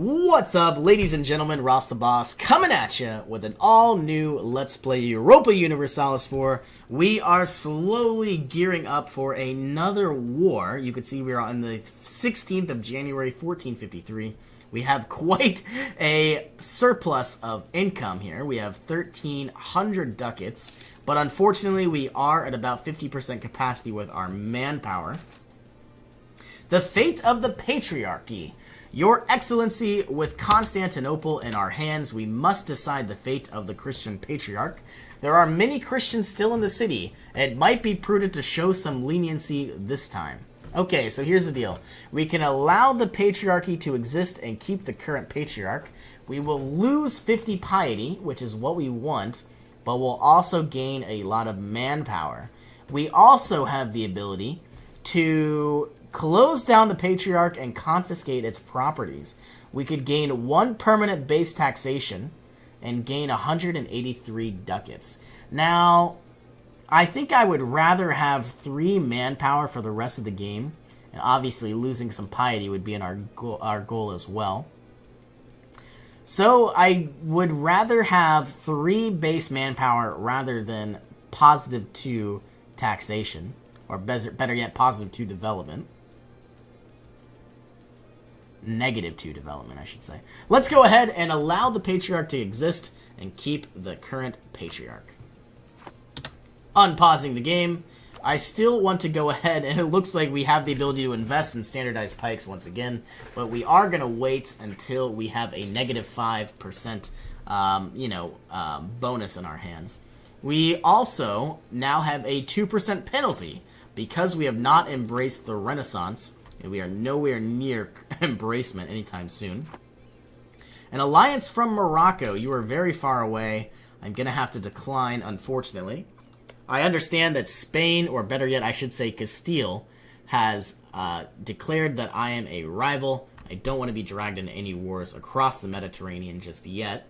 What's up, ladies and gentlemen? Ross the Boss coming at you with an all-new Let's Play Europa Universalis 4. We are slowly gearing up for another war. You can see we are on the 16th of January, 1453. We have quite a surplus of income here. We have 1,300 ducats, but unfortunately we are at about 50% capacity with our manpower. The fate of the Patriarchy. Your Excellency, with Constantinople in our hands, we must decide the fate of the Christian Patriarch. There are many Christians still in the city. It might be prudent to show some leniency this time. Okay, so here's the deal. We can allow the Patriarchy to exist and keep the current Patriarch. We will lose 50 piety, which is what we want, but we'll also gain a lot of manpower. We also have the ability to close down the Patriarch and confiscate its properties. We could gain 1 permanent base taxation and gain 183 ducats. Now, I think I would rather have 3 manpower for the rest of the game, and obviously losing some piety would be in our goal as well. So I would rather have 3 base manpower rather than positive 2 taxation, or better yet, positive 2 development. Negative 2 development, I should say. Let's go ahead and allow the Patriarch to exist and keep the current Patriarch. Unpausing the game, I still want to go ahead, and it looks like we have the ability to invest in standardized pikes once again, but we are going to wait until we have a negative 5% bonus in our hands. We also now have a 2% penalty because we have not embraced the Renaissance, and we are nowhere near embracement anytime soon. An alliance from Morocco. You are very far away. I'm going to have to decline, unfortunately. I understand that Spain, or better yet, I should say Castile, has declared that I am a rival. I don't want to be dragged into any wars across the Mediterranean just yet.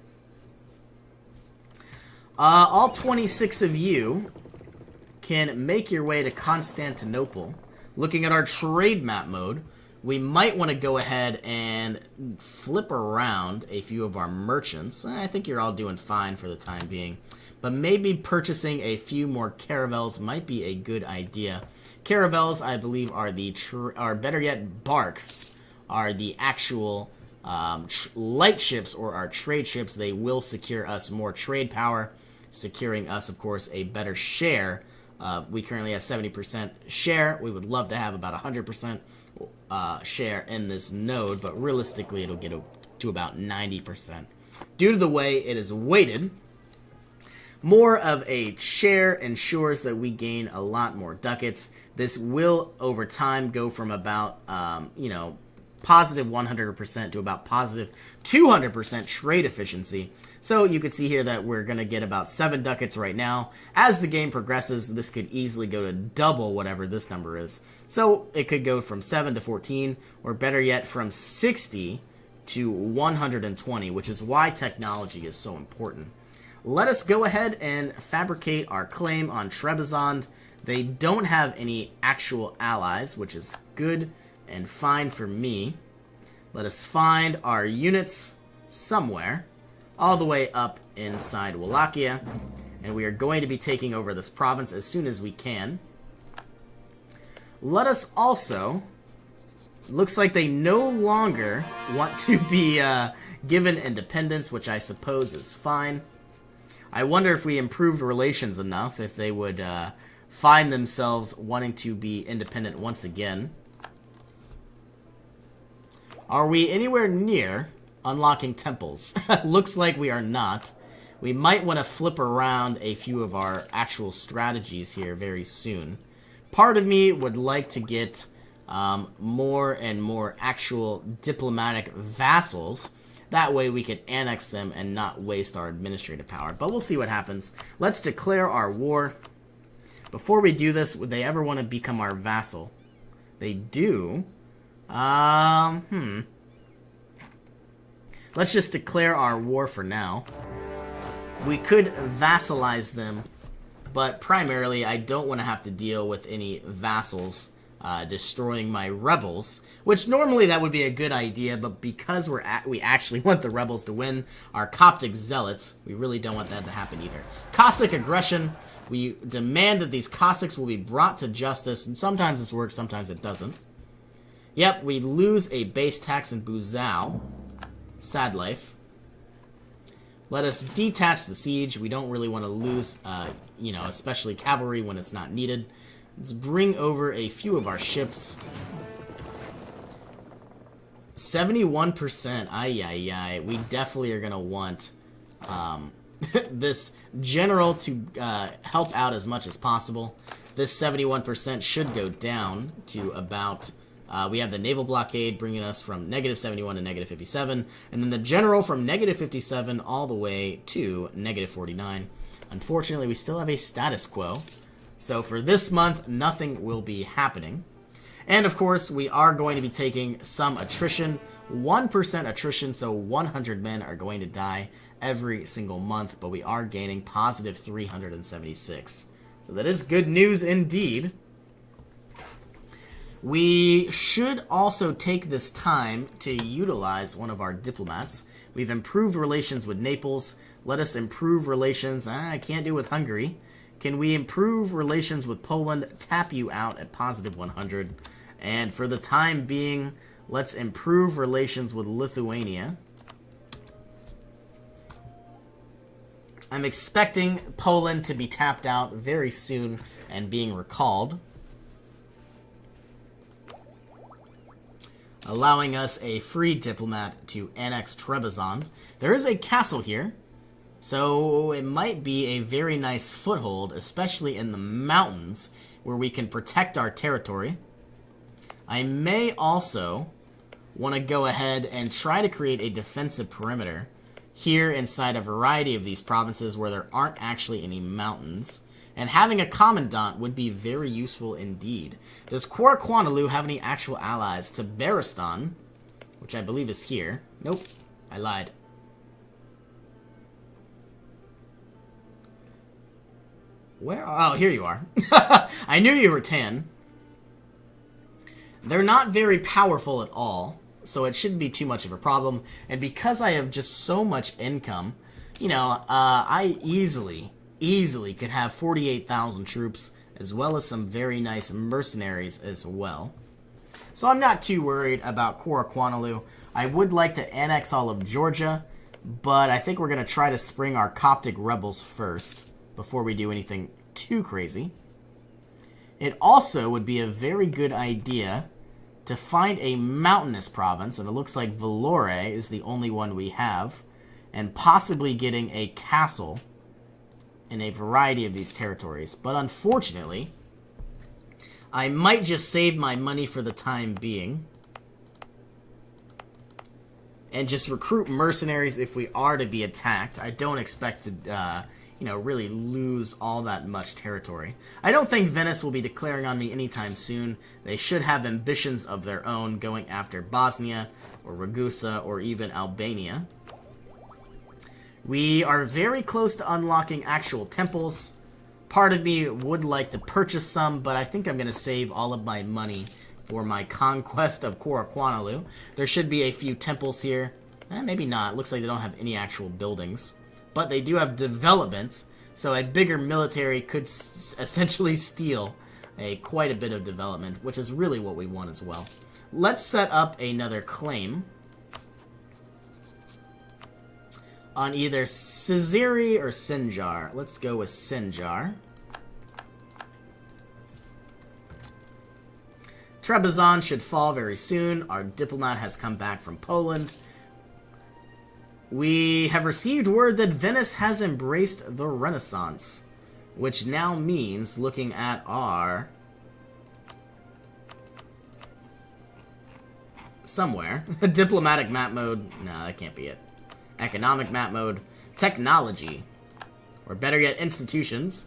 All 26 of you can make your way to Constantinople. Looking at our trade map mode, we might want to go ahead and flip around a few of our merchants. I think you're all doing fine for the time being. But maybe purchasing a few more caravels might be a good idea. Caravels, I believe, are better yet, barks, are the actual light ships or our trade ships. They will secure us more trade power, securing us, of course, a better share. We currently have 70% share. We would love to have about 100% share in this node, but realistically it'll get to about 90%. Due to the way it is weighted, more of a share ensures that we gain a lot more ducats. This will, over time, go from about, positive 100% to about positive 200% trade efficiency. So you can see here that we're going to get about 7 ducats right now. As the game progresses, this could easily go to double whatever this number is. So it could go from 7 to 14, or better yet, from 60 to 120, which is why technology is so important. Let us go ahead and fabricate our claim on Trebizond. They don't have any actual allies, which is good and fine for me. Let us find our units somewhere, all the way up inside Wallachia, and we are going to be taking over this province as soon as we can. Let us also, looks like they no longer want to be given independence, which I suppose is fine. I wonder if we improved relations enough, if they would find themselves wanting to be independent once again. Are we anywhere near unlocking temples? Looks like we are not. We might want to flip around a few of our actual strategies here very soon. Part of me would like to get more and more actual diplomatic vassals. That way we could annex them and not waste our administrative power. But we'll see what happens. Let's declare our war. Before we do this, would they ever want to become our vassal? They do. Let's just declare our war for now. We could vassalize them, but primarily I don't want to have to deal with any vassals destroying my rebels, which normally that would be a good idea, but because we actually want the rebels to win our Coptic zealots, we really don't want that to happen either. Cossack aggression. We demand that these Cossacks will be brought to justice, and sometimes this works, sometimes it doesn't. Yep, we lose a base tax in Buzao. Sad life. Let us detach the siege. We don't really want to lose, especially cavalry when it's not needed. Let's bring over a few of our ships. 71%. Ay. We definitely are going to want this general to help out as much as possible. This 71% should go down to about... we have the naval blockade bringing us from -71 to -57, and then the general from -57 all the way to -49. Unfortunately, we still have a status quo. So for this month, nothing will be happening. And of course, we are going to be taking some attrition. 1% attrition, so 100 men are going to die every single month, but we are gaining positive 376. So that is good news indeed. We should also take this time to utilize one of our diplomats. We've improved relations with Naples. Let us improve relations. I can't do with Hungary. Can we improve relations with Poland? Tap you out at positive 100. And for the time being, let's improve relations with Lithuania. I'm expecting Poland to be tapped out very soon and being recalled, allowing us a free diplomat to annex Trebizond. There is a castle here, so it might be a very nice foothold, especially in the mountains, where we can protect our territory. I may also want to go ahead and try to create a defensive perimeter here inside a variety of these provinces where there aren't actually any mountains. And having a commandant would be very useful indeed. Does Quaraquanalu have any actual allies to Beristan, which I believe is here? Nope, I lied. Where? Oh, here you are. I knew you were 10. They're not very powerful at all, so it shouldn't be too much of a problem. And because I have just so much income, I easily could have 48,000 troops, as well as some very nice mercenaries as well. So I'm not too worried about Quaraquanalu. I would like to annex all of Georgia, but I think we're going to try to spring our Coptic rebels first, before we do anything too crazy. It also would be a very good idea to find a mountainous province, and it looks like Vellore is the only one we have, and possibly getting a castle in a variety of these territories. But unfortunately, I might just save my money for the time being and just recruit mercenaries if we are to be attacked. I don't expect to, really lose all that much territory. I don't think Venice will be declaring on me anytime soon. They should have ambitions of their own going after Bosnia or Ragusa or even Albania. We are very close to unlocking actual temples. Part of me would like to purchase some, but I think I'm going to save all of my money for my conquest of Quaraquanalu. There should be a few temples here. Maybe not. Looks like they don't have any actual buildings. But they do have development, so a bigger military could essentially steal quite a bit of development, which is really what we want as well. Let's set up another claim on either Ciziri or Sinjar. Let's go with Sinjar. Trebizond should fall very soon. Our diplomat has come back from Poland. We have received word that Venice has embraced the Renaissance, which now means, looking at our... somewhere. Diplomatic map mode. No, that can't be it. Economic map mode. Technology. Or better yet, institutions.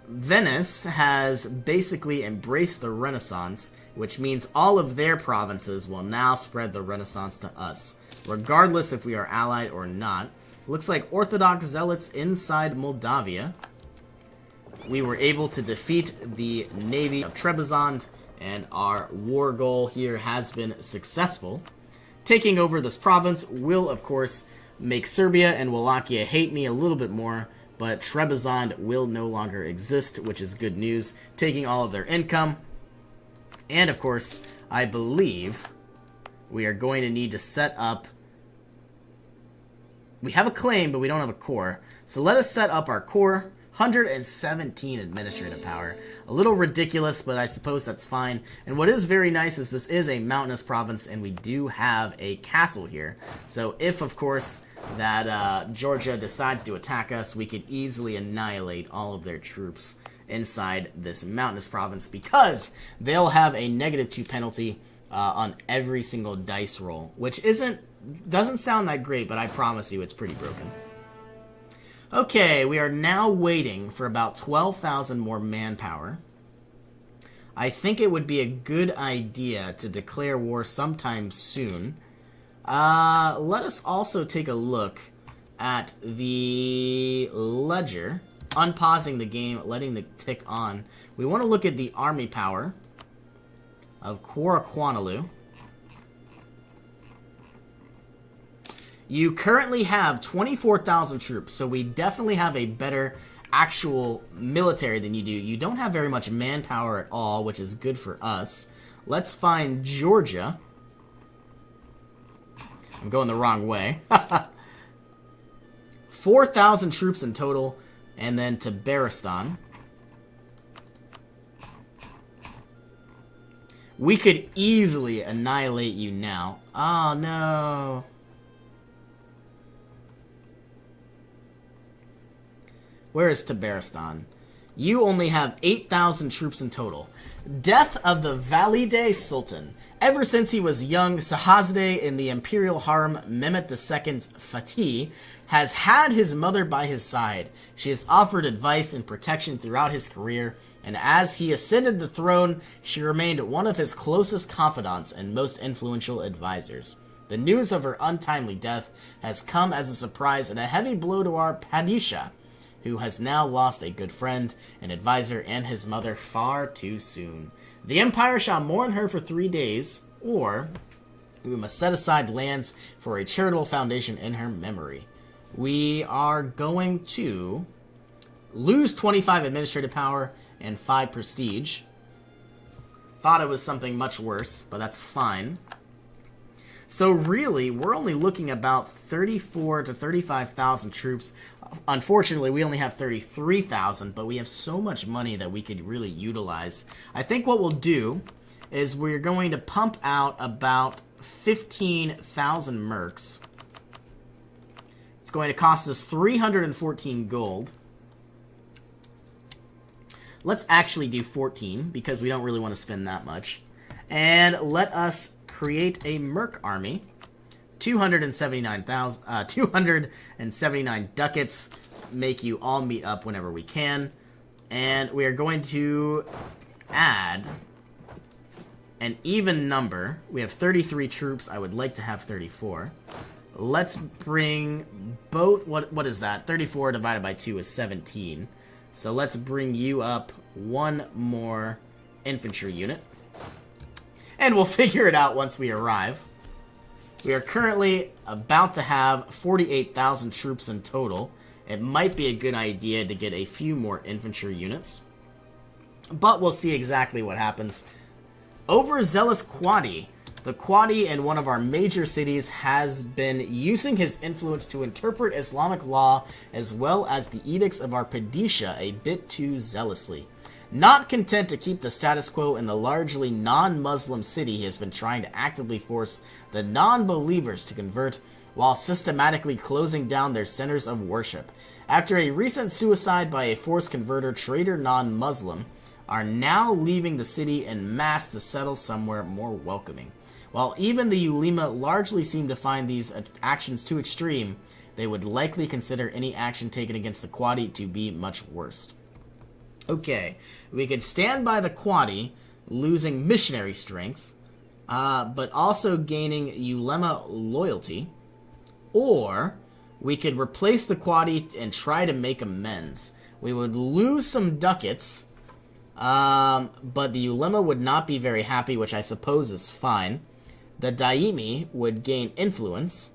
Venice has basically embraced the Renaissance, which means all of their provinces will now spread the Renaissance to us, regardless if we are allied or not. Looks like Orthodox zealots inside Moldavia. We were able to defeat the navy of Trebizond And our war goal here has been successful. Taking over this province will, of course, make Serbia and Wallachia hate me a little bit more, but Trebizond will no longer exist, which is good news. Taking all of their income. And, of course, I believe we are going to need to set up... We have a claim, but we don't have a core. So let us set up our core. 117 administrative power. A little ridiculous, but I suppose that's fine. And what is very nice is this is a mountainous province, and we do have a castle here. So if, of course, that Georgia decides to attack us, we could easily annihilate all of their troops inside this mountainous province, because they'll have a -2 penalty on every single dice roll, which doesn't sound that great, but I promise you it's pretty broken. Okay, we are now waiting for about 12,000 more manpower. I think it would be a good idea to declare war sometime soon. Let us also take a look at the ledger. Unpausing the game, letting the tick on. We want to look at the army power of Quaraquanalu. You currently have 24,000 troops, so we definitely have a better actual military than you do. You don't have very much manpower at all, which is good for us. Let's find Georgia. I'm going the wrong way. 4,000 troops in total, and then Tabaristan. We could easily annihilate you now. Oh, no. Where is Tabaristan? You only have 8,000 troops in total. Death of the Valide Sultan. Ever since he was young, Sahazadeh in the imperial harem, Mehmet II's Fatih, has had his mother by his side. She has offered advice and protection throughout his career, and as he ascended the throne, she remained one of his closest confidants and most influential advisors. The news of her untimely death has come as a surprise and a heavy blow to our Padishah, who has now lost a good friend, an advisor, and his mother far too soon. The Empire shall mourn her for 3 days, or we must set aside lands for a charitable foundation in her memory. We are going to lose 25 administrative power and 5 prestige. Thought it was something much worse, but that's fine. So really, we're only looking about 34 to 35,000 troops. Unfortunately, we only have 33,000, but we have so much money that we could really utilize. I think what we'll do is we're going to pump out about 15,000 mercs. It's going to cost us 314 gold. Let's actually do 14, because we don't really want to spend that much. And let us create a merc army. 279 ducats. Make you all meet up whenever we can. And we are going to add an even number. We have 33 troops. I would like to have 34. Let's bring both... What is that? 34 divided by 2 is 17. So let's bring you up one more infantry unit. And we'll figure it out once we arrive. We are currently about to have 48,000 troops in total. It might be a good idea to get a few more infantry units. But we'll see exactly what happens. Overzealous Quadi. The Quadi in one of our major cities has been using his influence to interpret Islamic law as well as the edicts of our Padishah a bit too zealously. Not content to keep the status quo in the largely non-Muslim city, he has been trying to actively force the non-believers to convert while systematically closing down their centers of worship. After a recent suicide by a forced converter, traitor non-Muslim are now leaving the city en masse to settle somewhere more welcoming. While even the Ulema largely seem to find these actions too extreme, they would likely consider any action taken against the Quadi to be much worse. Okay, we could stand by the Quadi, losing missionary strength, but also gaining Ulema loyalty. Or we could replace the Quadi and try to make amends. We would lose some ducats, But the ulema would not be very happy, which I suppose is fine. The daimi would gain influence,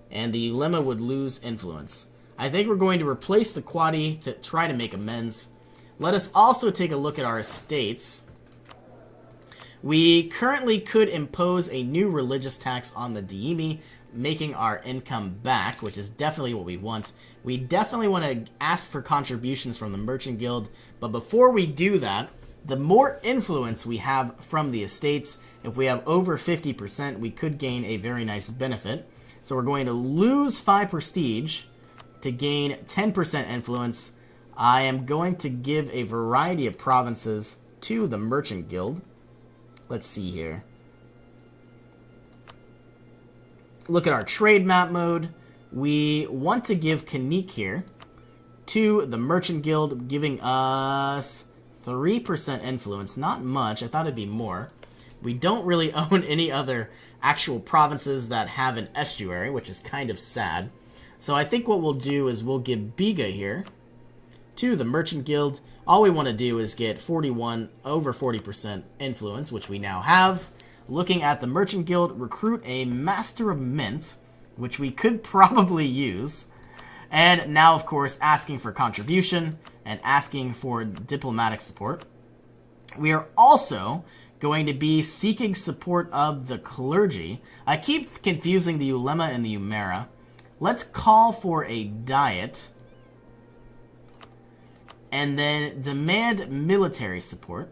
and the ulema would lose influence. I think we're going to replace the quadi to try to make amends. Let us also take a look at our estates. We currently could impose a new religious tax on the daimi, making our income back, which is definitely what we want. We definitely want to ask for contributions from the Merchant Guild, but before we do that, the more influence we have from the estates, if we have over 50%, we could gain a very nice benefit. So we're going to lose 5 prestige to gain 10% influence. I am going to give a variety of provinces to the Merchant Guild. Let's see here. Look at our trade map mode. We want to give Kanik here to the Merchant Guild, giving us 3% influence. Not much. I thought it'd be more. We don't really own any other actual provinces that have an estuary, which is kind of sad. So I think what we'll do is we'll give Biga here to the Merchant Guild. All we want to do is get 41 over 40% influence, which we now have. Looking at the Merchant Guild, recruit a Master of Mint, which we could probably use. And now, of course, asking for contribution and asking for diplomatic support. We are also going to be seeking support of the clergy. I keep confusing the ulema and the umera. Let's call for a diet and then demand military support.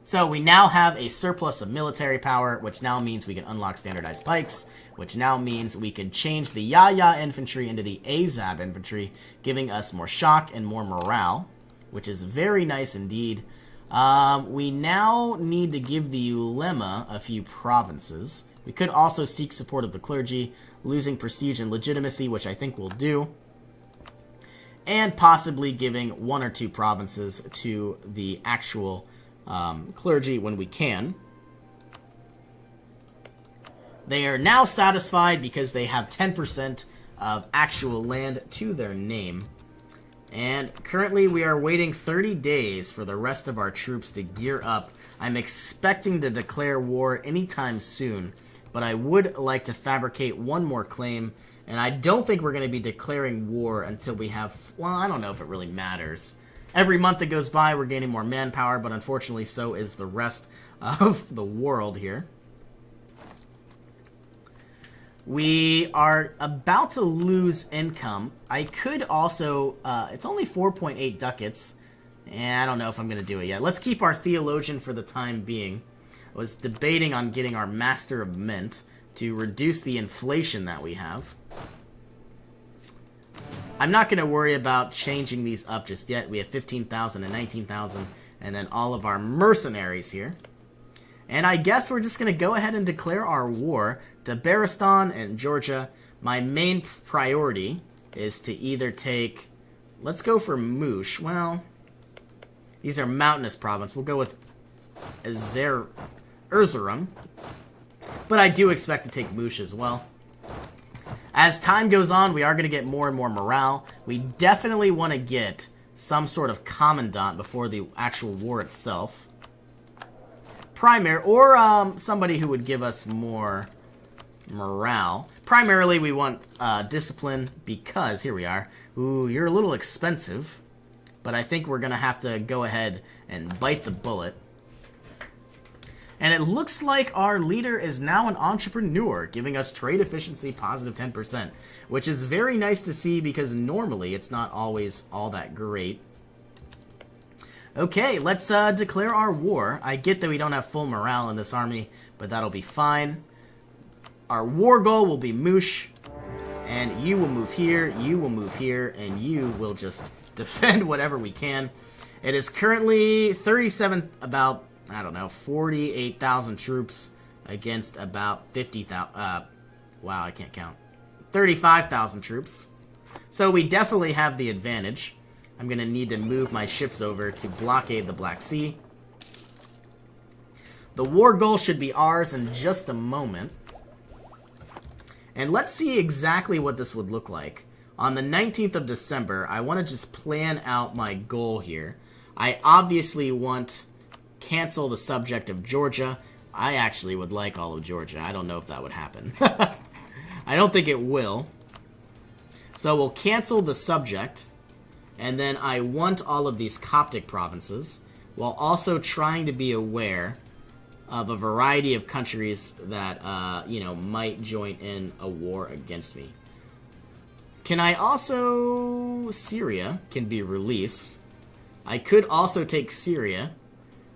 So we now have a surplus of military power, which now means we can unlock standardized pikes, which now means we can change the Yaya infantry into the Azab infantry, giving us more shock and more morale, which is very nice indeed. We now need to give the ulema a few provinces. We could also seek support of the clergy, losing prestige and legitimacy, which I think we'll do, and possibly giving 1 or 2 provinces to the actual clergy when we can. They are now satisfied because they have 10% of actual land to their name. And currently we are waiting 30 days for the rest of our troops to gear up. I'm expecting to declare war anytime soon, but I would like to fabricate one more claim, and I don't think we're going to be declaring war until we have, well, I don't know if it really matters. Every month that goes by, we're gaining more manpower, but unfortunately so is the rest of the world here. We are about to lose income. I could also, it's only 4.8 ducats, and I don't know if I'm going to do it yet. Let's keep our theologian for the time being. I was debating on getting our Master of Mint to reduce the inflation that we have. I'm not going to worry about changing these up just yet. We have 15,000 and 19,000, and then all of our mercenaries here. And I guess we're just going to go ahead and declare our war to Beristan and Georgia. My main priority is to either take... Let's go for Mush. Well, these are mountainous province. We'll go with Erzurum. But I do expect to take Mush as well. As time goes on, we are going to get more and more morale. We definitely want to get some sort of commandant before the actual war itself. Primary, or somebody who would give us more morale. Primarily, we want discipline because, here we are. Ooh, you're a little expensive. But I think we're going to have to go ahead and bite the bullet. And it looks like our leader is now an entrepreneur, giving us trade efficiency positive 10%, which is very nice to see because normally it's not always all that great. Okay, let's declare our war. I get that we don't have full morale in this army, but that'll be fine. Our war goal will be Mush, and you will move here, you will move here, and you will just defend whatever we can. It is currently 37, about... I don't know, 48,000 troops against about 50,000, wow, I can't count, 35,000 troops. So we definitely have the advantage. I'm going to need to move my ships over to blockade the Black Sea. The war goal should be ours in just a moment. And let's see exactly what this would look like. On the 19th of December, I want to just plan out my goal here. I obviously want cancel the subject of Georgia. I actually would like all of Georgia. I don't know if that would happen. I don't think it will. So we'll cancel the subject, and then I want all of these Coptic provinces, while also trying to be aware of a variety of countries that, you know, might join in a war against me. Can I also... Syria can be released. I could also take Syria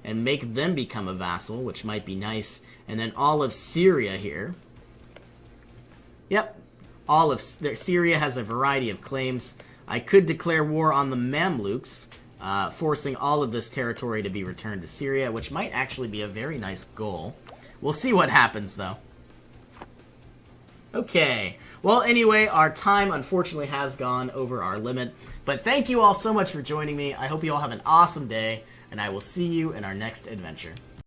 and make them become a vassal, which might be nice. And then all of Syria here. Yep. All of Syria has a variety of claims. I could declare war on the Mamluks, forcing all of this territory to be returned to Syria, which might actually be a very nice goal. We'll see what happens, though. Okay. Well, anyway, our time, unfortunately, has gone over our limit. But thank you all so much for joining me. I hope you all have an awesome day, and I will see you in our next adventure.